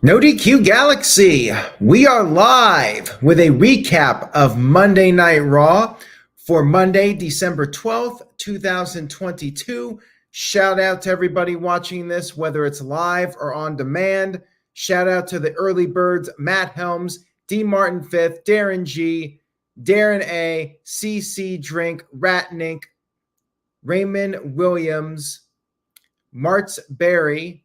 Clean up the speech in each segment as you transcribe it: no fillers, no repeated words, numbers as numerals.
NoDQ Galaxy, we are live with a recap of Monday Night Raw for Monday, December 12th, 2022. Shout out to everybody watching this, whether it's live or on demand. Shout out to the early birds, Matt Helms, D. Martin 5th, Darren G, Darren A, CC Drink, Ratnink, Raymond Williams, Martz Berry,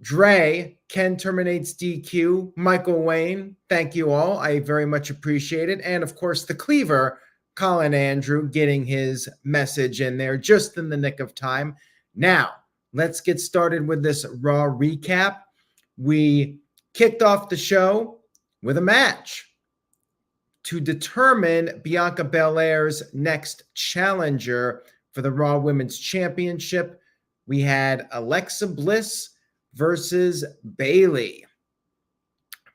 Dre, Ken Terminates DQ, Michael Wayne, thank you all. I very much appreciate it. And of course, the Cleaver, Colin Andrew, getting his message in there just in the nick of time. Now, let's get started with this Raw recap. We kicked off the show with a match to determine Bianca Belair's next challenger for the Raw Women's Championship. We had Alexa Bliss versus Bayley.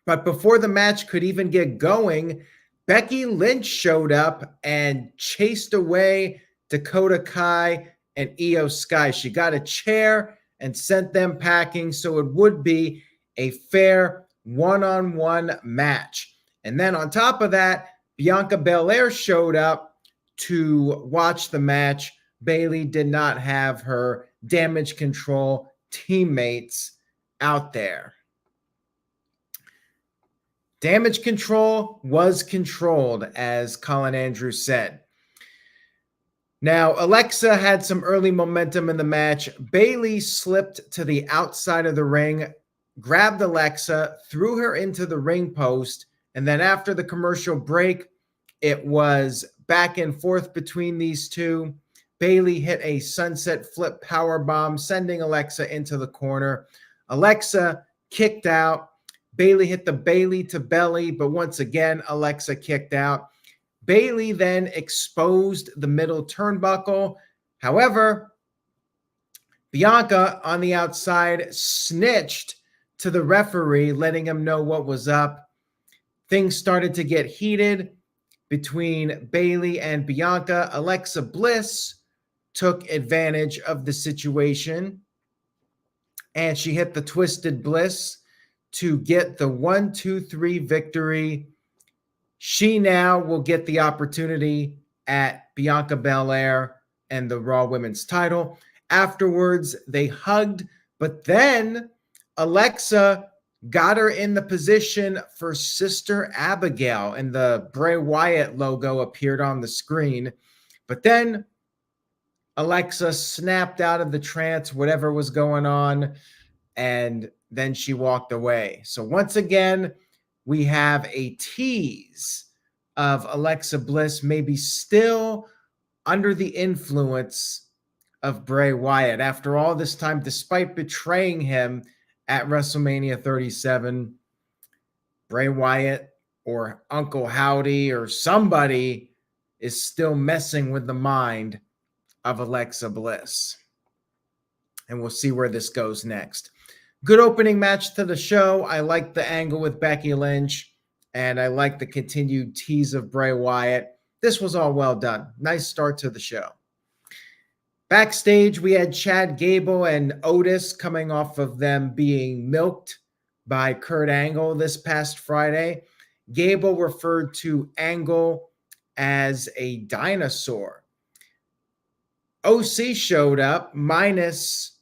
But before the match could even get going, Becky Lynch showed up and chased away Dakota Kai and IYO SKY. She got a chair and sent them packing, so it would be a fair one-on-one match. And then on top of that, Bianca Belair showed up to watch the match. Bayley did not have her Damage Control teammates out there. Damage Control was controlled, as Colin Andrews said. Now, Alexa had some early momentum in the match. Bayley slipped to the outside of the ring, grabbed Alexa, threw her into the ring post, and then after the commercial break, it was back and forth between these two. Bayley hit a sunset flip powerbomb, sending Alexa into the corner. Alexa kicked out. Bayley hit the Bayley to belly, but once again, Alexa kicked out. Bayley then exposed the middle turnbuckle. However, Bianca on the outside snitched to the referee, letting him know what was up. Things started to get heated between Bayley and Bianca. Alexa Bliss took advantage of the situation, and she hit the Twisted Bliss to get the 1-2-3 victory. She now will get the opportunity at Bianca Belair and the Raw Women's title. Afterwards, they hugged, but then Alexa got her in the position for Sister Abigail, and the Bray Wyatt logo appeared on the screen. But then Alexa snapped out of the trance, whatever was going on, and then she walked away. So once again, we have a tease of Alexa Bliss maybe still under the influence of Bray Wyatt. After all this time, despite betraying him at WrestleMania 37, Bray Wyatt or Uncle Howdy or somebody is still messing with the mind of Alexa Bliss. And we'll see where this goes next. Good opening match to the show. I like the angle with Becky Lynch, and I like the continued tease of Bray Wyatt. This was all well done. Nice start to the show. Backstage, we had Chad Gable and Otis coming off of them being milked by Kurt Angle this past Friday. Gable referred to Angle as a dinosaur. OC showed up minus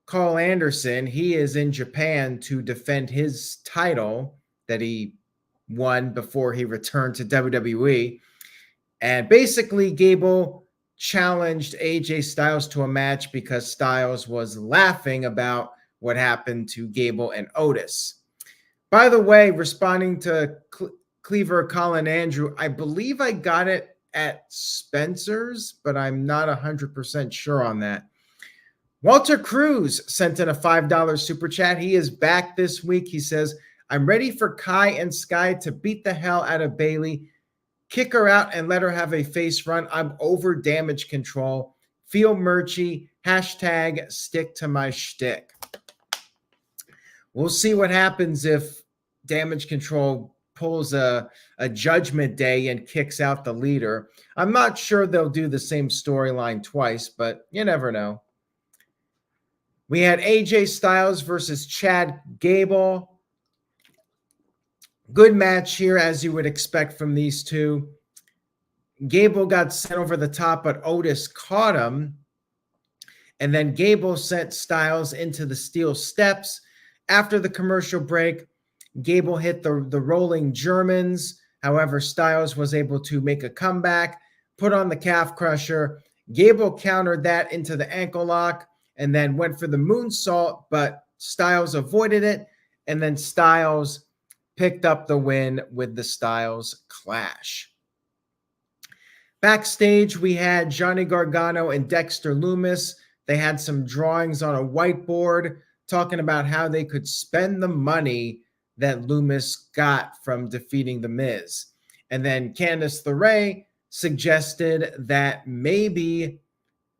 Karl Anderson. He is in Japan to defend his title that he won before he returned to WWE. And basically, Gable challenged AJ Styles to a match because Styles was laughing about what happened to Gable and Otis. By the way, responding to Cleaver Colin Andrew, I believe I got it at Spencer's, but I'm not 100% sure on that. Walter Cruz sent in a $5 super chat. He is back this week. He says, I'm ready for Kai and Sky to beat the hell out of Bayley. Kick her out and let her have a face run. I'm over Damage Control. Feel merchy. Hashtag stick to my shtick. We'll see what happens if Damage Control pulls a Judgment Day and kicks out the leader. I'm not sure they'll do the same storyline twice, but you never know. We had AJ Styles versus Chad Gable. Good match here, as you would expect from these two. Gable got sent over the top, but Otis caught him. And then Gable sent Styles into the steel steps. After the commercial break, Gable hit the rolling Germans. However, Styles was able to make a comeback, put on the calf crusher. Gable countered that into the ankle lock and then went for the moonsault, but Styles avoided it. And then Styles picked up the win with the Styles Clash. Backstage, we had Johnny Gargano and Dexter Lumis. They had some drawings on a whiteboard talking about how they could spend the money that Lumis got from defeating The Miz. And then Candice LeRae suggested that maybe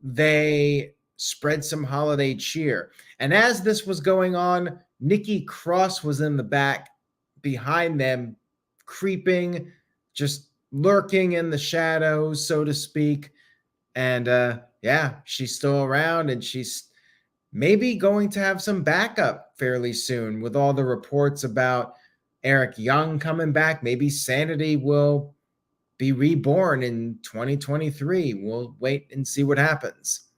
they spread some holiday cheer. And as this was going on, Nikki Cross was in the back behind them, creeping, just lurking in the shadows, so to speak. And yeah, she's still around, and she's maybe going to have some backup fairly soon with all the reports about Eric Young coming back. Maybe Sanity will be reborn in 2023. We'll wait and see what happens.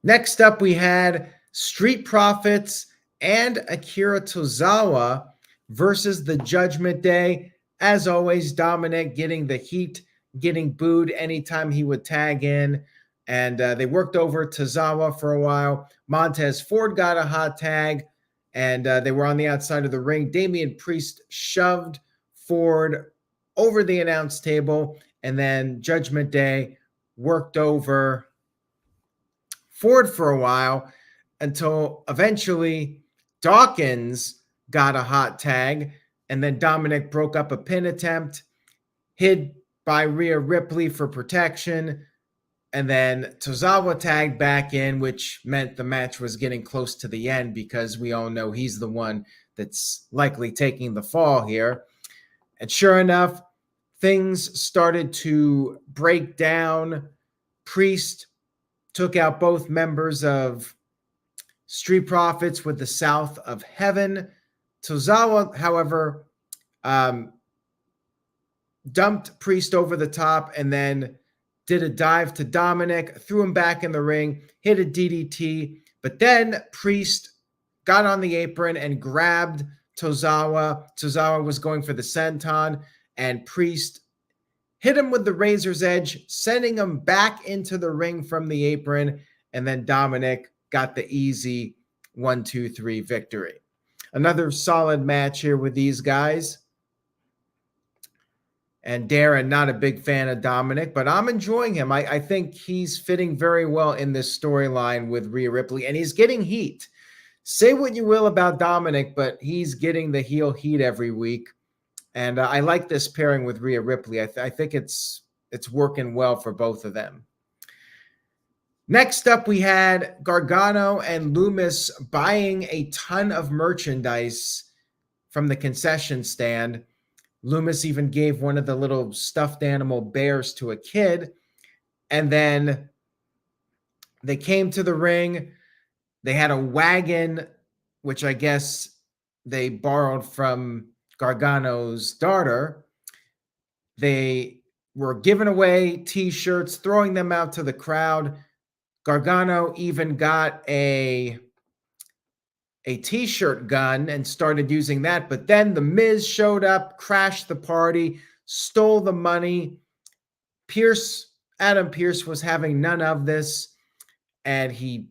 Next up, we had Street Profits and Akira Tozawa versus the Judgment Day. As always, Dominic getting the heat, getting booed anytime he would tag in. And they worked over Tozawa for a while. Montez Ford got a hot tag, and they were on the outside of the ring. Damian Priest shoved Ford over the announce table, and then Judgment Day worked over Ford for a while until eventually Dawkins got a hot tag, and then Dominic broke up a pin attempt, hid by Rhea Ripley for protection, and then Tozawa tagged back in, which meant the match was getting close to the end because we all know he's the one that's likely taking the fall here. And sure enough, things started to break down. Priest took out both members of Street Profits with the South of Heaven. Tozawa, however, dumped Priest over the top and then did a dive to Dominic, threw him back in the ring, hit a DDT, but then Priest got on the apron and grabbed Tozawa. Tozawa was going for the senton, and Priest hit him with the razor's edge, sending him back into the ring from the apron, and then Dominic got the easy 1-2-3 victory. Another solid match here with these guys. And Darren, not a big fan of Dominic, but I'm enjoying him. I think he's fitting very well in this storyline with Rhea Ripley, and he's getting heat. Say what you will about Dominic, but he's getting the heel heat every week. And I like this pairing with Rhea Ripley. I think it's working well for both of them. Next up, we had Gargano and Lumis buying a ton of merchandise from the concession stand. Lumis even gave one of the little stuffed animal bears to a kid. And then they came to the ring. They had a wagon, which I guess they borrowed from Gargano's daughter. They were giving away T-shirts, throwing them out to the crowd. Gargano even got a T-shirt gun and started using that. But then the Miz showed up, crashed the party, stole the money. Adam Pearce was having none of this, and he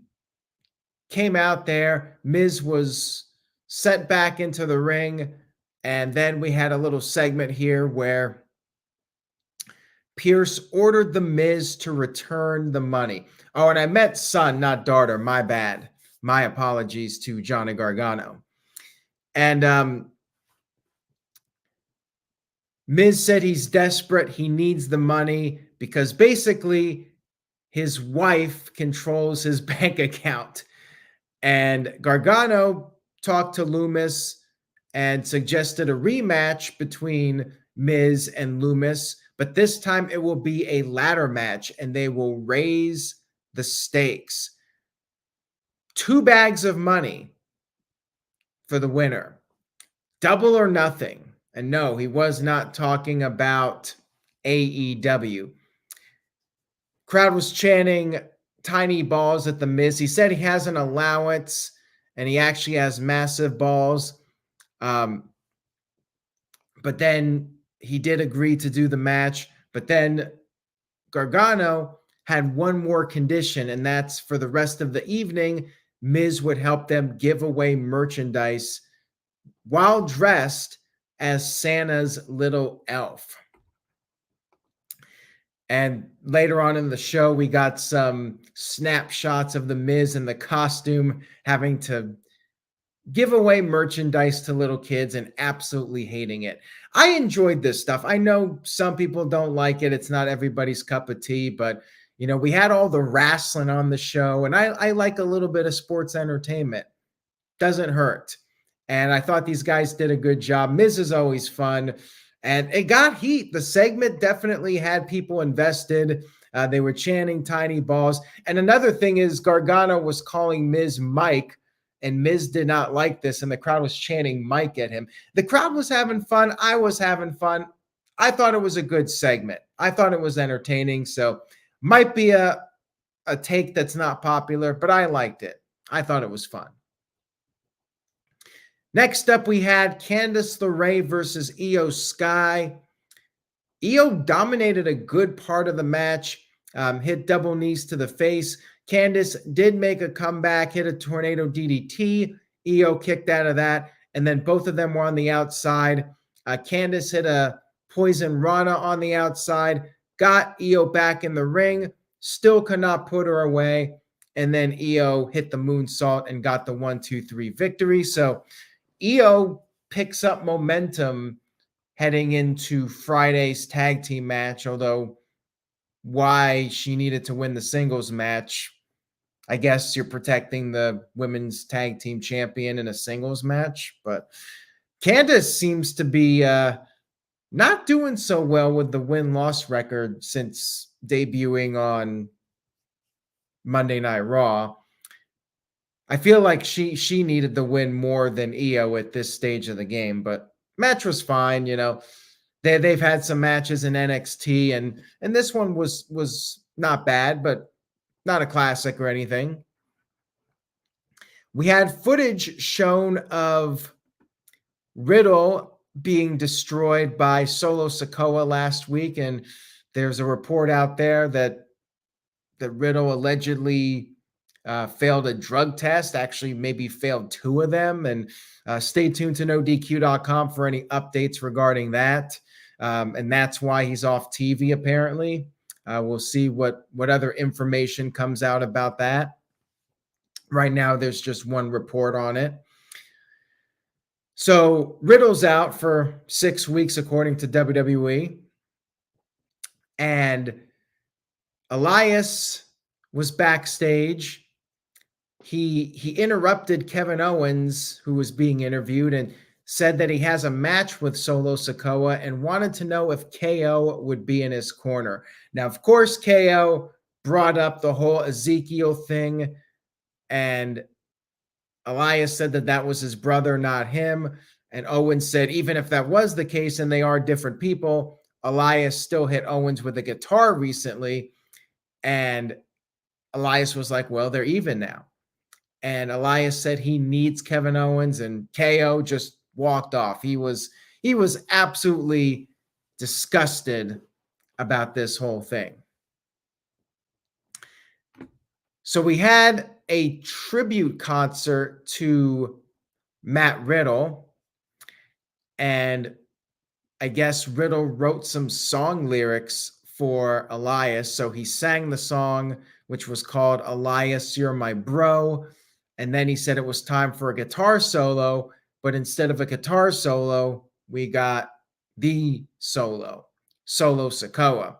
came out there. Miz was sent back into the ring, and then we had a little segment here where Pearce ordered the Miz to return the money. Oh, and I meant son, not daughter. My bad. My apologies to Johnny Gargano. And Miz said he's desperate. He needs the money because basically his wife controls his bank account. And Gargano talked to Loomis and suggested a rematch between Miz and Loomis, but this time it will be a ladder match and they will raise the stakes. 2 bags of money for the winner. Double or nothing. And no, he was not talking about AEW. Crowd was chanting tiny balls at the Miz. He said he has an allowance and he actually has massive balls. But then he did agree to do the match. But then Gargano had one more condition, and that's for the rest of the evening, Miz would help them give away merchandise while dressed as Santa's little elf. And later on in the show, we got some snapshots of the Miz in the costume having to give away merchandise to little kids and absolutely hating it. I enjoyed this stuff. I know some people don't like it. It's not everybody's cup of tea, but you know, we had all the wrestling on the show, and I like a little bit of sports entertainment. Doesn't hurt. And I thought these guys did a good job. Miz is always fun. And it got heat. The segment definitely had people invested. They were chanting tiny balls. And another thing is Gargano was calling Miz Mike, and Miz did not like this, and the crowd was chanting Mike at him. The crowd was having fun. I was having fun. I thought it was a good segment. I thought it was entertaining. So might be a take that's not popular, but I liked it. I thought it was fun. Next up, we had Candice LeRae versus IYO SKY. IYO dominated a good part of the match, hit double knees to the face. Candice did make a comeback, hit a tornado DDT. IYO kicked out of that, and then both of them were on the outside. Candice hit a poison rana on the outside, got IYO back in the ring, still could not put her away, and then IYO hit the moonsault and got the 1-2-3 victory. So IYO picks up momentum heading into Friday's tag team match, although why she needed to win the singles match, I guess you're protecting the women's tag team champion in a singles match. But Candice seems to be not doing so well with the win-loss record since debuting on Monday Night Raw. I feel like she needed the win more than IYO at this stage of the game, but match was fine. You know, they've had some matches in NXT, and this one was not bad, but not a classic or anything. We had footage shown of Riddle being destroyed by Solo Sikoa last week, and there's a report out there that Riddle allegedly failed a drug test, actually maybe failed 2 of them. And stay tuned to NoDQ.com for any updates regarding that. And that's why he's off TV, apparently. We'll see what other information comes out about that. Right now, there's just one report on it. So Riddle's out for 6 weeks, according to WWE. And Elias was backstage. He interrupted Kevin Owens, who was being interviewed, and said that he has a match with Solo Sikoa and wanted to know if KO would be in his corner. Now, of course, KO brought up the whole Ezekiel thing, and Elias said that was his brother, not him. And Owens said, even if that was the case and they are different people, Elias still hit Owens with a guitar recently. And Elias was like, well, they're even now. And Elias said he needs Kevin Owens, and KO just walked off. He was absolutely disgusted about this whole thing. So we had a tribute concert to Matt Riddle, and I guess Riddle wrote some song lyrics for Elias. So he sang the song, which was called Elias, You're My Bro. And then he said it was time for a guitar solo, but instead of a guitar solo, we got the Solo Sikoa,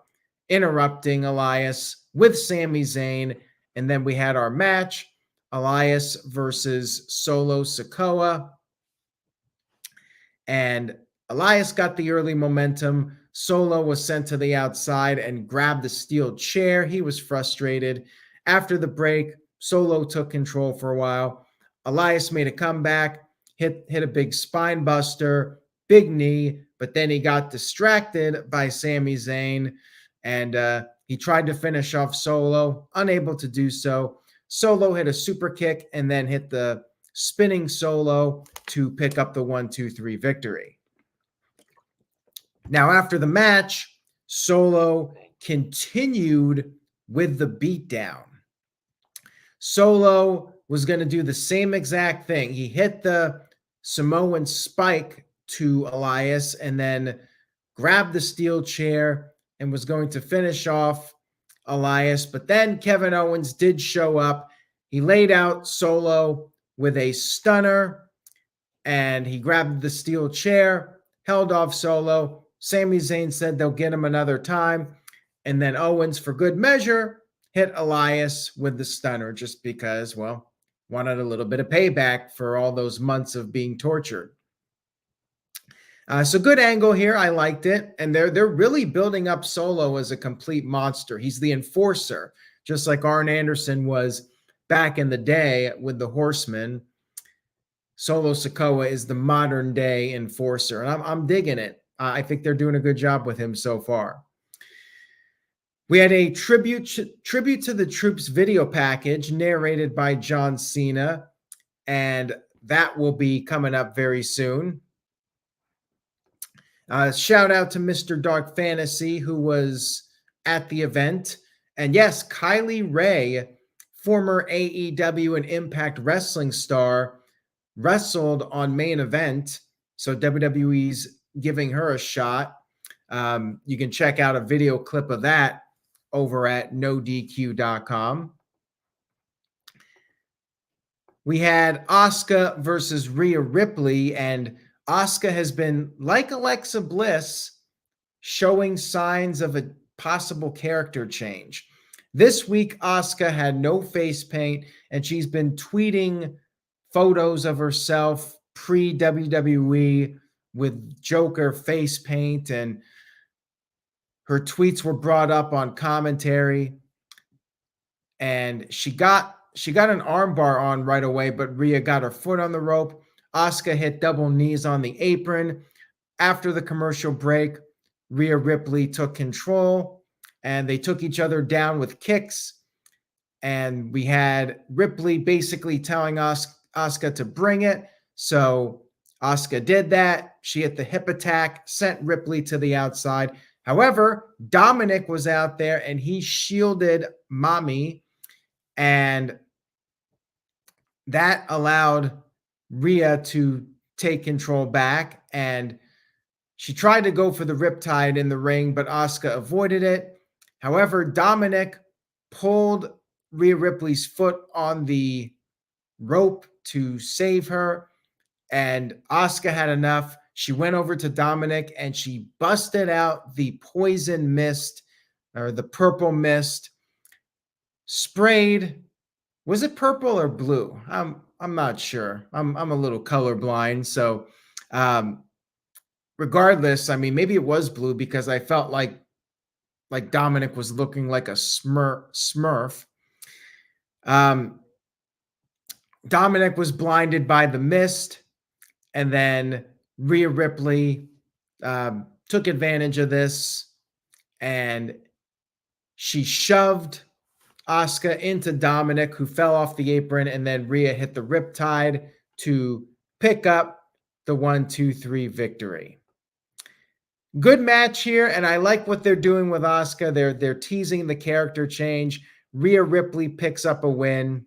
interrupting Elias with Sami Zayn. And then we had our match, Elias versus Solo Sikoa. And Elias got the early momentum. Solo was sent to the outside and grabbed the steel chair. He was frustrated. After the break, Solo took control for a while. Elias made a comeback, hit a big spine buster, big knee, but then he got distracted by Sami Zayn, and he tried to finish off Solo, unable to do so. Solo hit a super kick and then hit the spinning Solo to pick up the 1-2-3 victory. Now, after the match, Solo continued with the beatdown. Solo was going to do the same exact thing. He hit the Samoan spike to Elias and then grabbed the steel chair and was going to finish off Elias. But then Kevin Owens did show up. He laid out Solo with a stunner, and he grabbed the steel chair, held off Solo. Sami Zayn said they'll get him another time. And then Owens, for good measure, hit Elias with the stunner just because, well, wanted a little bit of payback for all those months of being tortured. So good angle here. I liked it. And they're really building up Solo as a complete monster. He's the enforcer, just like Arn Anderson was back in the day with the Horsemen. Solo Sikoa is the modern day enforcer, and I'm digging it. I think they're doing a good job with him so far. We had a tribute to the Troops video package narrated by John Cena, and that will be coming up very soon. Shout out to Mr. Dark Fantasy, who was at the event. And yes, Kylie Ray, former AEW and Impact Wrestling star, wrestled on Main Event. So WWE's giving her a shot. You can check out a video clip of that over at NoDQ.com. We had Asuka versus Rhea Ripley, and Asuka has been, like Alexa Bliss, showing signs of a possible character change. This week, Asuka had no face paint, and she's been tweeting photos of herself pre-WWE with Joker face paint, and her tweets were brought up on commentary, and she got an armbar on right away, but Rhea got her foot on the rope. Asuka hit double knees on the apron. After the commercial break, Rhea Ripley took control, and they took each other down with kicks. And we had Ripley basically telling Asuka to bring it. So Asuka did that. She hit the hip attack, sent Ripley to the outside. However, Dominic was out there, and he shielded Mommy, and that allowed Rhea to take control back, and she tried to go for the riptide in the ring, but Asuka avoided it. However, Dominic pulled Rhea Ripley's foot on the rope to save her, and Asuka had enough. She went over to Dominic, and she busted out the poison mist, or the purple mist, sprayed. Was it purple or blue? I'm not sure. I'm a little colorblind. So regardless, I mean, maybe it was blue because I felt like Dominic was looking like a Smurf. Dominic was blinded by the mist, and then Rhea Ripley took advantage of this, and she shoved Asuka into Dominic, who fell off the apron, and then Rhea hit the riptide to pick up the 1-2-3 victory. Good match here, and I like what they're doing with Asuka. They're teasing the character change. Rhea Ripley picks up a win,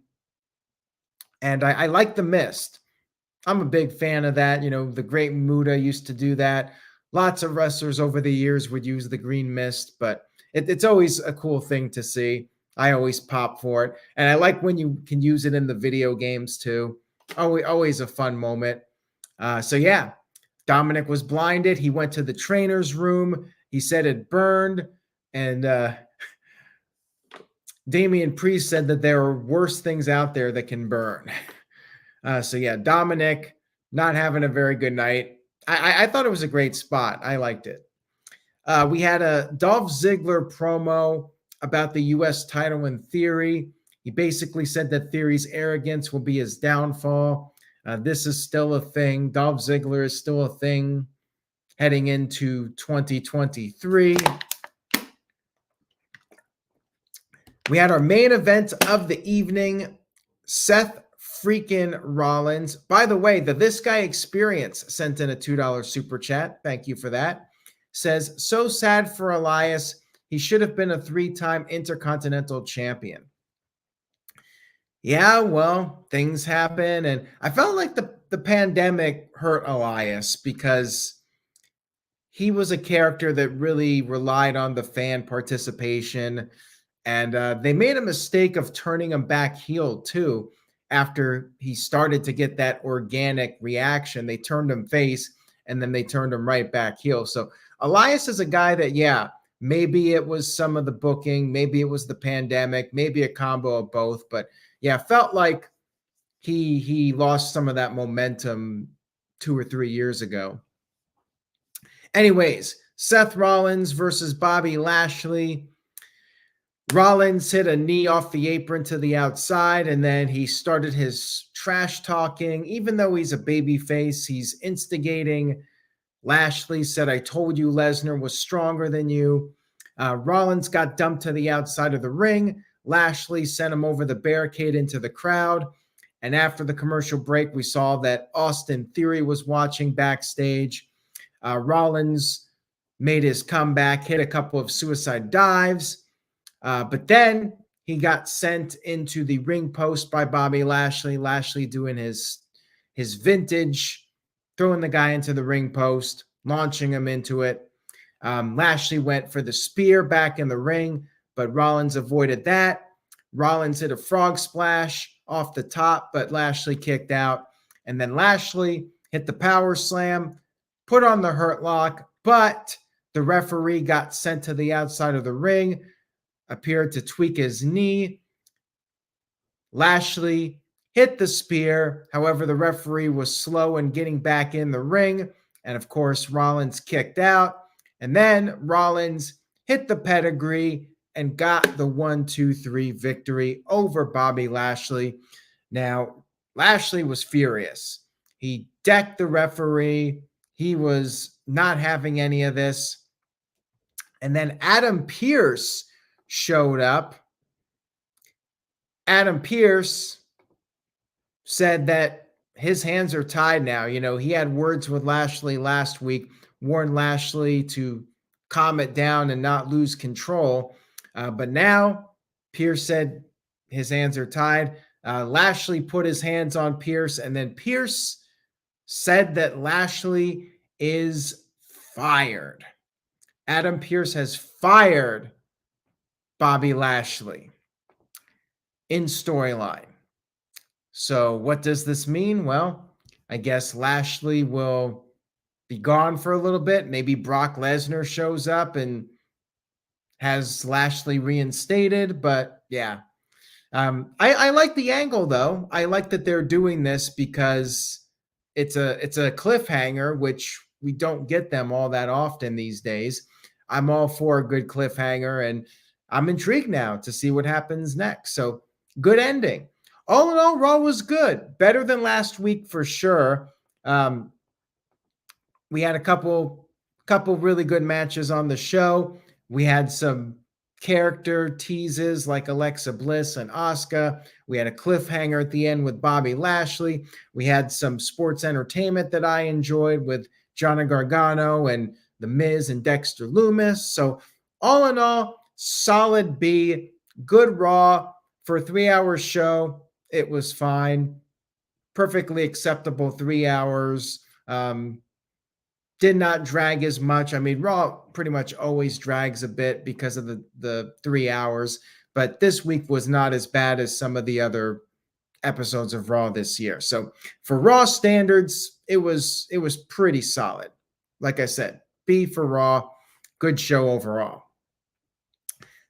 and I like the mist. I'm a big fan of that. You know, the Great Muta used to do that. Lots of wrestlers over the years would use the green mist, but it's always a cool thing to see. I always pop for it. And I like when you can use it in the video games too. Always a fun moment. So yeah, Dominic was blinded. He went to the trainer's room. He said it burned. And Damian Priest said that there are worse things out there that can burn. So yeah, Dominic not having a very good night. I thought it was a great spot. I liked it. We had a Dolph Ziggler promo about the U.S. title in Theory. He basically said that Theory's arrogance will be his downfall. This is still a thing. Dolph Ziggler is still a thing heading into 2023. We had our main event of the evening, Seth freaking Rollins. By the way, the This Guy Experience sent in a $2 super chat. Thank you for that. Says, so sad for Elias. He should have been a 3-time Intercontinental Champion. Yeah, well, things happen. And I felt like the pandemic hurt Elias because he was a character that really relied on the fan participation. And they made a mistake of turning him back heel, too. After he started to get that organic reaction, they turned him face, and then they turned him right back heel. So Elias is a guy that, yeah, maybe it was some of the booking, maybe it was the pandemic, maybe a combo of both. But yeah, felt like he lost some of that momentum 2 or 3 years ago. Anyways, Seth Rollins versus Bobby Lashley. Rollins hit a knee off the apron to the outside, and then he started his trash talking. Even though he's a babyface, he's instigating. Lashley said, I told you Lesnar was stronger than you. Rollins got dumped to the outside of the ring. Lashley sent him over the barricade into the crowd. And after the commercial break, we saw that Austin Theory was watching backstage. Rollins made his comeback, hit a couple of suicide dives. But then he got sent into the ring post by Bobby Lashley. Lashley doing his vintage, throwing the guy into the ring post, launching him into it. Lashley went for the spear back in the ring, but Rollins avoided that. Rollins hit a frog splash off the top, but Lashley kicked out. And then Lashley hit the power slam, put on the hurt lock, but the referee got sent to the outside of the ring, appeared to tweak his knee. Lashley hit the spear. However, the referee was slow in getting back in the ring. And of course, Rollins kicked out. And then Rollins hit the pedigree and got the 1-2-3 victory over Bobby Lashley. Now, Lashley was furious. He decked the referee. He was not having any of this. And then Adam Pearce showed up. Adam Pearce said that his hands are tied now. You know, he had words with Lashley last week, warned Lashley to calm it down and not lose control. But now Pearce said his hands are tied. Lashley put his hands on Pearce, and then Pearce said that Lashley is fired. Adam Pearce has fired Bobby Lashley in storyline. So what does this mean? Well, I guess Lashley will be gone for a little bit. Maybe Brock Lesnar shows up and has Lashley reinstated. But yeah, I like the angle, though. I like that they're doing this because it's a cliffhanger, which we don't get them all that often these days. I'm all for a good cliffhanger, and I'm intrigued now to see what happens next. So good ending. All in all, Raw was good. Better than last week for sure. We had a couple really good matches on the show. We had some character teases like Alexa Bliss and Asuka. We had a cliffhanger at the end with Bobby Lashley. We had some sports entertainment that I enjoyed with Johnny Gargano and the Miz and Dexter Lumis. So all in all, solid B, good Raw for a 3-hour show. It was fine. Perfectly acceptable 3 hours. Did not drag as much. I mean, Raw pretty much always drags a bit because of the 3 hours, but this week was not as bad as some of the other episodes of Raw this year. So for Raw standards, it was pretty solid. Like I said, B for Raw, good show overall.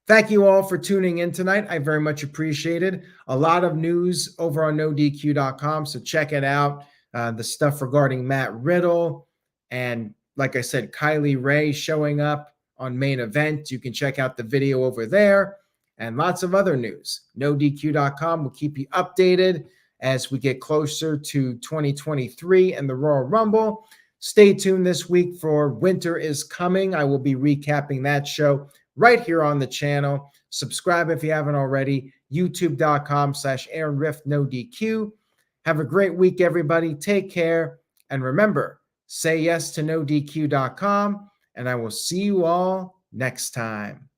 Thank you all for tuning in tonight. I very much appreciated a lot of news over on NoDQ.com, so check it out. The stuff regarding Matt Riddle and, like I said, Kylie Ray showing up on Main Event. You can check out the video over there and lots of other news. NoDQ.com will keep you updated as we get closer to 2023 and the Royal Rumble. Stay tuned this week for Winter is Coming. I will be recapping that show right here on the channel. Subscribe if you haven't already. YouTube.com/AaronRiff NoDQ. Have a great week, everybody. Take care. And remember, say yes to NoDQ.com. And I will see you all next time.